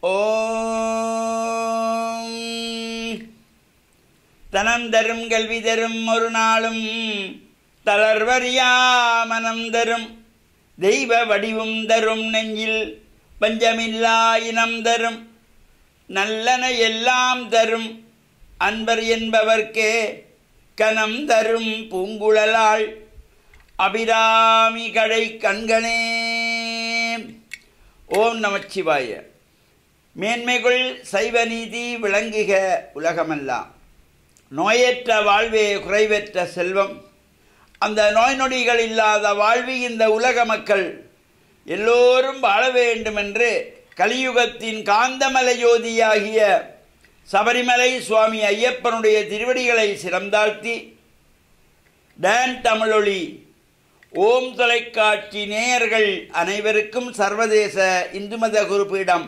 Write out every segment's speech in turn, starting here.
ஓம் தனம் தரும் கல்வி தரும் ஒரு நாளும் தளர்வறியா மனம் தரும் தெய்வ வடிவும் தரும் நெஞ்சில் பஞ்சமில்லா இனம் தரும் நல்லன எல்லாம் தரும் அன்பர் என்பவர்க்கே கனம் தரும் பூங்குழலாள் அபிராமி கடை கண்கணே. ஓம் நமச்சிவாய. மேன்மைகள் சைவ நீதி விளங்குக உலகமெல்லாம். நோயற்ற வாழ்வே குறைவற்ற செல்வம். அந்த நோய் நொடிகள் இல்லாத வாழ்வி இந்த உலக மக்கள் எல்லோரும் வாழ வேண்டுமென்று கலியுகத்தின் காந்தமலை ஜோதியாகிய சபரிமலை சுவாமி ஐயப்பனுடைய திருவடிகளை சிறந்தாழ்த்தி டான் தமிழொலி ஓம் தொலைக்காட்சி நேயர்கள் அனைவருக்கும் சர்வதேச இந்து மத குருபீடம்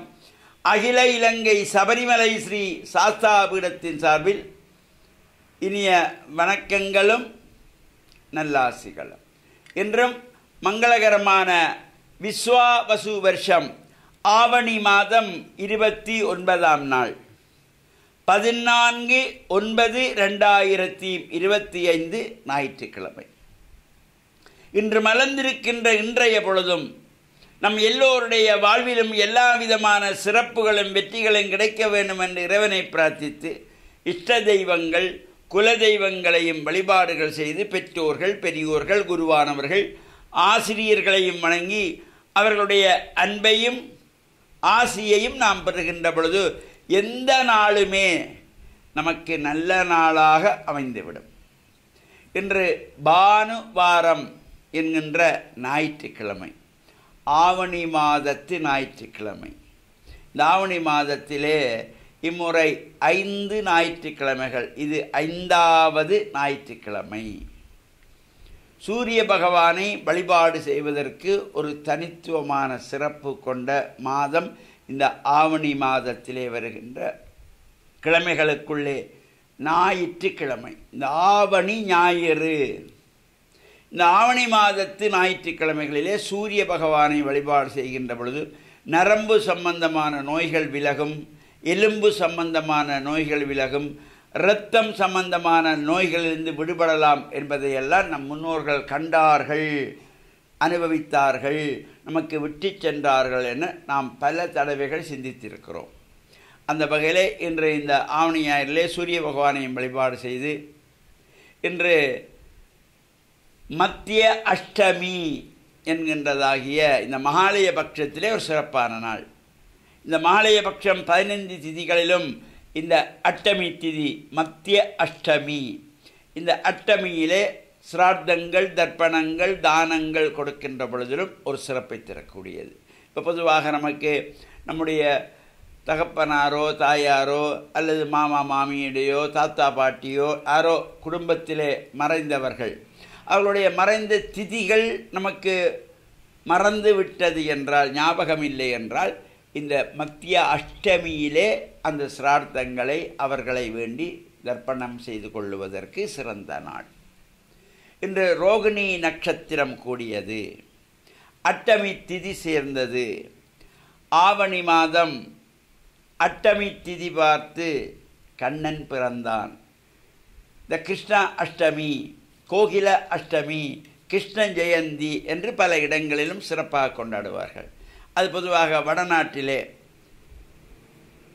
அகில இலங்கை சபரிமலை ஸ்ரீ சாஸ்தா பீடத்தின் சார்பில் இனிய வணக்கங்களும் நல்லாசிகளும். இன்றும் மங்களகரமான விஸ்வாவசு வருஷம் ஆவணி மாதம் 29ஆம் நாள் 14/9/2025 ஞாயிற்றுக்கிழமை. இன்று மலர்ந்திருக்கின்ற இன்றைய பொழுதும் நம் எல்லோருடைய வாழ்விலும் எல்லா விதமான சிறப்புகளும் வெற்றிகளும் கிடைக்க வேண்டும் என்று இறைவனை பிரார்த்தித்து இஷ்ட தெய்வங்கள் குல தெய்வங்களையும் வழிபாடுகள் செய்து பெற்றோர்கள் பெரியோர்கள் குருவானவர்கள் ஆசிரியர்களையும் வணங்கி அவர்களுடைய அன்பையும் ஆசியையும் நாம் பெறுகின்ற பொழுது எந்த நாளுமே நமக்கு நல்ல நாளாக அமைந்துவிடும். இன்று பானுவாரம் என்கின்ற ஞாயிற்றுக்கிழமை, ஆவணி மாதத்து ஞாயிற்றுக்கிழமை. இந்த ஆவணி மாதத்திலே இம்முறை 5 ஞாயிற்றுக்கிழமைகள். இது 5வது ஞாயிற்றுக்கிழமை. சூரிய பகவானை வழிபாடு செய்வதற்கு ஒரு தனித்துவமான சிறப்பு கொண்ட மாதம் இந்த ஆவணி மாதத்திலே வருகின்ற கிழமைகளுக்குள்ளே ஞாயிற்றுக்கிழமை. இந்த ஆவணி ஞாயிறு. இந்த ஆவணி மாதத்து ஞாயிற்றுக்கிழமைகளிலே சூரிய பகவானை வழிபாடு செய்கின்ற பொழுது நரம்பு சம்பந்தமான நோய்கள் விலகும், எலும்பு சம்பந்தமான நோய்கள் விலகும், இரத்தம் சம்பந்தமான நோய்களிலிருந்து விடுபடலாம் என்பதையெல்லாம் நம் முன்னோர்கள் கண்டார்கள், அனுபவித்தார்கள், நமக்கு விட்டு சென்றார்கள் என நாம் பல தடவைகள் சிந்தித்திருக்கிறோம். அந்த வகையிலே இன்று இந்த ஆவணி ஞாயிறிலே சூரிய பகவானையும் வழிபாடு செய்து இன்று மத்திய அஷ்டமி என்கின்றதாகிய இந்த மகாலய பட்சத்திலே ஒரு சிறப்பான நாள். இந்த மகாலய பட்சம் 15 திதிகளிலும் இந்த அஷ்டமி திதி மத்திய அஷ்டமி. இந்த அஷ்டமியிலே சிரார்த்தங்கள் தர்ப்பணங்கள் தானங்கள் கொடுக்கின்ற பொழுதிலும் ஒரு சிறப்பை தரக்கூடியது. இப்போ பொதுவாக நமக்கு நம்முடைய தகப்பனாரோ தாயாரோ அல்லது மாமா மாமியுடையோ தாத்தா பாட்டியோ யாரோ குடும்பத்திலே மறைந்தவர்கள், அவர்களுடைய மறைந்த திதிகள் நமக்கு மறந்து விட்டது என்றால், ஞாபகம் இல்லை என்றால், இந்த மத்திய அஷ்டமியிலே அந்த சிரார்த்தங்களை அவர்களை வேண்டி தர்ப்பணம் செய்து கொள்ளுவதற்கு சிறந்த நாள். இன்று ரோகிணி நட்சத்திரம் கூடியது, அஷ்டமி திதி சேர்ந்தது. ஆவணி மாதம் அஷ்டமி திதி பார்த்து கண்ணன் பிறந்தான். இந்த கிருஷ்ண அஷ்டமி, கோகில அஷ்டமி, கிருஷ்ண ஜெயந்தி என்று பல இடங்களிலும் சிறப்பாக கொண்டாடுவார்கள். அது பொதுவாக வடநாட்டிலே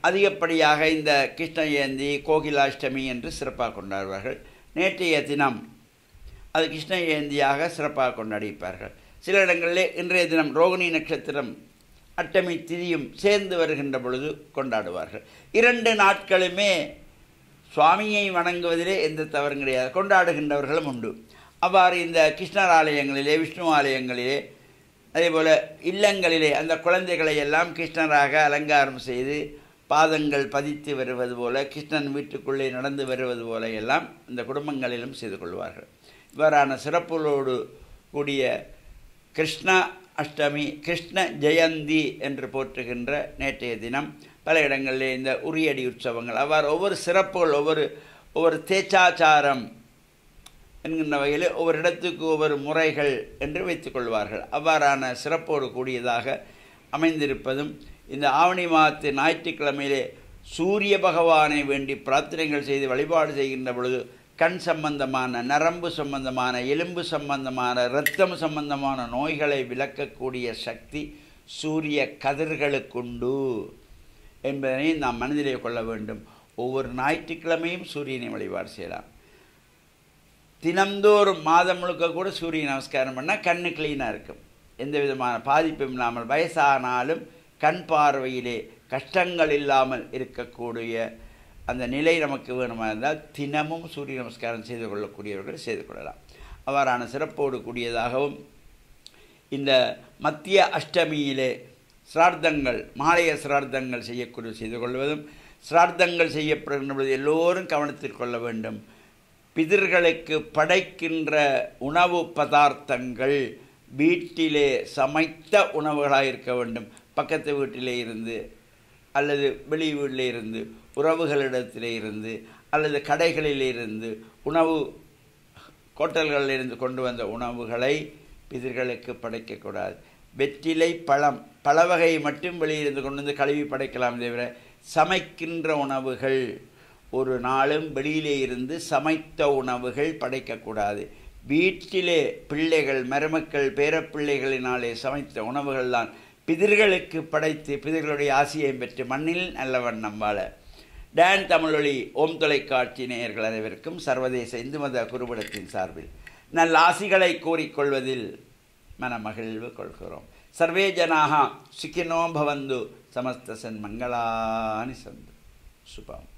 அதிகப்படியாக இந்த கிருஷ்ண ஜெயந்தி கோகிலாஷ்டமி என்று சிறப்பாக கொண்டாடுவார்கள். நேற்றைய தினம் அது கிருஷ்ண ஜெயந்தியாக சிறப்பாக கொண்டாடிப்பார்கள். சில இடங்களிலே இன்றைய தினம் ரோகிணி நட்சத்திரம் அஷ்டமி திதியும் சேர்ந்து வருகின்ற பொழுது கொண்டாடுவார்கள். 2 நாட்களுமே சுவாமியை வணங்குவதிலே எந்த தவறும் கிடையாது, கொண்டாடுகின்றவர்களும் உண்டு. அவ்வாறு இந்த கிருஷ்ணர் ஆலயங்களிலே விஷ்ணு ஆலயங்களிலே அதேபோல் இல்லங்களிலே அந்த குழந்தைகளை எல்லாம் கிருஷ்ணராக அலங்காரம் செய்து பாதங்கள் பதித்து வருவது போல, கிருஷ்ணன் வீட்டுக்குள்ளே நடந்து வருவது போல எல்லாம் இந்த குடும்பங்களிலும் செய்து கொள்வார்கள். இவ்வாறான சிறப்புகளோடு கூடிய கிருஷ்ண அஷ்டமி, கிருஷ்ண ஜெயந்தி என்று போற்றுகின்ற நேற்றைய தினம் பல இடங்களிலே இந்த உரியடி உற்சவங்கள், அவ்வாறு ஒவ்வொரு சிறப்புகள் ஒவ்வொரு தேச்சாச்சாரம் என்கின்ற வகையில் ஒவ்வொரு இடத்துக்கு ஒவ்வொரு முறைகள் என்று வைத்துக்கொள்வார்கள். அவ்வாறான சிறப்போடு கூடியதாக அமைந்திருப்பதும் இந்த ஆவணி மாதத்து ஞாயிற்றுக்கிழமையிலே சூரிய பகவானை வேண்டி பிரார்த்தனைகள் செய்து வழிபாடு செய்கின்ற பொழுது கண் சம்பந்தமான, நரம்பு சம்பந்தமான, எலும்பு சம்பந்தமான, இரத்தம் சம்பந்தமான நோய்களை விளக்கக்கூடிய சக்தி சூரிய கதிர்களுக்குண்டு என்பதனை நாம் மனதிலே கொள்ள வேண்டும். ஒவ்வொரு ஞாயிற்றுக்கிழமையும் சூரியனை வழிபாடு செய்யலாம். தினந்தோறும் மாதம் முழுக்க கூட சூரிய நமஸ்காரம் பண்ணால் கண்ணு க்ளீனாக இருக்கும், எந்த விதமான பாதிப்பும் இல்லாமல். வயசானாலும் கண் பார்வையிலே கஷ்டங்கள் இல்லாமல் இருக்கக்கூடிய அந்த நிலை நமக்கு வேணுமா இருந்தால் தினமும் சூரிய நமஸ்காரம் செய்து கொள்ளக்கூடியவர்கள் செய்து கொள்ளலாம். அவ்வாறான சிறப்போடு கூடியதாகவும் இந்த மத்திய அஷ்டமியிலே சிரார்த்தங்கள், மாலைய சிரார்த்தங்கள் செய்து கொள்வதும், சிரார்த்தங்கள் செய்யப்படுகின்ற பொழுது எல்லோரும் கவனத்தில் கொள்ள வேண்டும். பிதர்களுக்கு படைக்கின்ற உணவு பதார்த்தங்கள் வீட்டிலே சமைத்த உணவுகளாக இருக்க வேண்டும். பக்கத்து வீட்டிலே இருந்து அல்லது வெளி வீட்டிலே இருந்து, உறவுகளிடத்திலே இருந்து அல்லது கடைகளிலே இருந்து, உணவு ஹோட்டல்களிலிருந்து கொண்டு வந்த உணவுகளை பிதர்களுக்கு படைக்கக்கூடாது. வெற்றிலை, பழம், பல வகையை மட்டும் வெளியிருந்து கொண்டு வந்து கழுவி படைக்கலாம். தவிர சமைக்கின்ற உணவுகள் ஒரு நாளும் வெளியிலே இருந்து சமைத்த உணவுகள் படைக்கக்கூடாது. வீட்டிலே பிள்ளைகள், மருமக்கள், பேரப்பிள்ளைகளினாலே சமைத்த உணவுகள் தான் பிதர்களுக்கு படைத்து பிதர்களுடைய ஆசியை பெற்று மண்ணில் நல்ல வண்ணம் வாழ. டான் தமிழொலி ஓம் தொலைக்காட்சி நேயர்கள் அனைவருக்கும் சர்வதேச இந்து மத குருபடத்தின் சார்பில் நல்ல ஆசிகளை கூறிக்கொள்வதில் மனமகிழ்வு கொள்கிறோம். சர்வே ஜனாக சுகினோ பவந்து, சமஸ்த சன்மங்களானி சந்து. சுபம்.